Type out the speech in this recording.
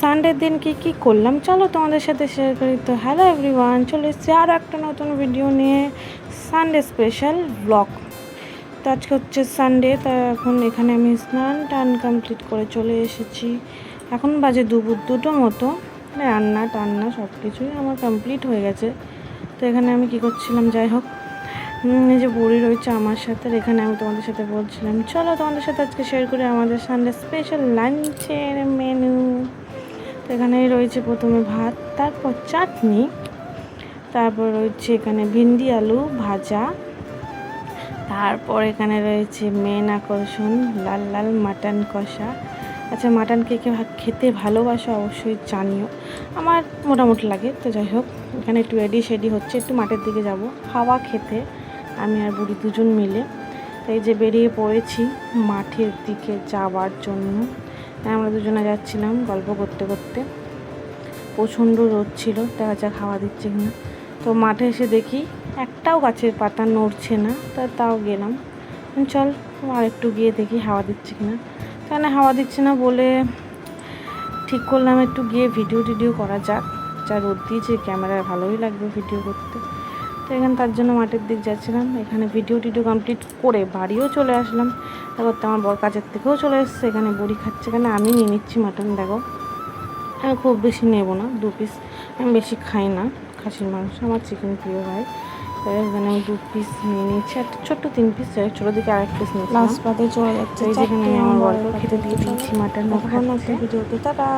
সানডের দিন কি করলাম চলো তোমাদের সাথে শেয়ার করি। তো হ্যালো এভরিওয়ান, চলে এসেছি আরও একটা নতুন ভিডিও নিয়ে, সানডে স্পেশাল ব্লগ। তো আজকে হচ্ছে সানডে, তা এখন এখানে আমি স্নান টান কমপ্লিট করে চলে এসেছি। এখন বাজে দুপুর 2টো মতো। রান্না টান্না সব কিছুই আমার কমপ্লিট হয়ে গেছে। তো এখানে আমি কি করছিলাম, যাই হোক, এই যে বুড়ি রয়েছে আমার সাথে, এখানে আমি তোমাদের সাথে বলছিলাম চলো তোমাদের সাথে আজকে শেয়ার করি আমাদের সানডে স্পেশাল লাঞ্চের মেনু। তো এখানে রয়েছে প্রথমে ভাত, তারপর চাটনি, তারপর রয়েছে এখানে ভিন্ডি আলু ভাজা, তারপর এখানে রয়েছে মেন আকর্ষণ লাল লাল মাটন কষা। আচ্ছা, মাটন কে কে খেতে ভালোবাসো অবশ্যই জানিও, আমার মোটামুটি লাগে। তো যাই হোক, এখানে একটু রেডি হচ্ছে, একটু মাঠের দিকে যাব হাওয়া খেতে, আমি আর বুড়ি দুজন মিলে। এই যে বেরিয়ে পড়েছি মাঠের দিকে যাওয়ার জন্য। আমরা দুজনে যাচ্ছিলাম গল্প করতে করতে, প্রচণ্ড রোদ ছিল, দেখা যাক হাওয়া দিচ্ছে কিনা। তো মাঠে এসে দেখি একটাও গাছের পাতা নড়ছে না, তাও গেলাম, চল আর একটু গিয়ে দেখি হাওয়া দিচ্ছে কিনা। কেন হাওয়া দিচ্ছে না বলে ঠিক করলাম একটু গিয়ে ভিডিও করা যাক, যা রোদ দিয়েছে ক্যামেরায় ভালোই লাগবে ভিডিও করতে। তো এখানে তার জন্য মাঠের দিক যাচ্ছিলাম। এখানে ভিডিও কমপ্লিট করে বাড়িও চলে আসলাম। তারপর তো আমার বর কাজের থেকেও চলে এসছে, এখানে বড়ি খাচ্ছে, এখানে আমি নিয়ে নিচ্ছি মাটন। দেখো, আমি খুব বেশি নেব না, 2 পিস, আমি বেশি খাই না খাসির মাংস, আমার চিকেন প্রিয় হয়। তাই এখানে আমি 2 পিস নিয়ে নিচ্ছি, একটা ছোট্ট 3 পিস, ছোটো দিকে আরেক পিস নিয়েছি। লাস্ট পাতে চলে যাচ্ছে, যেখানে আমি আমার বরকেও খেতে দিয়ে দিয়েছি মাটন। ভিডিওতে তারা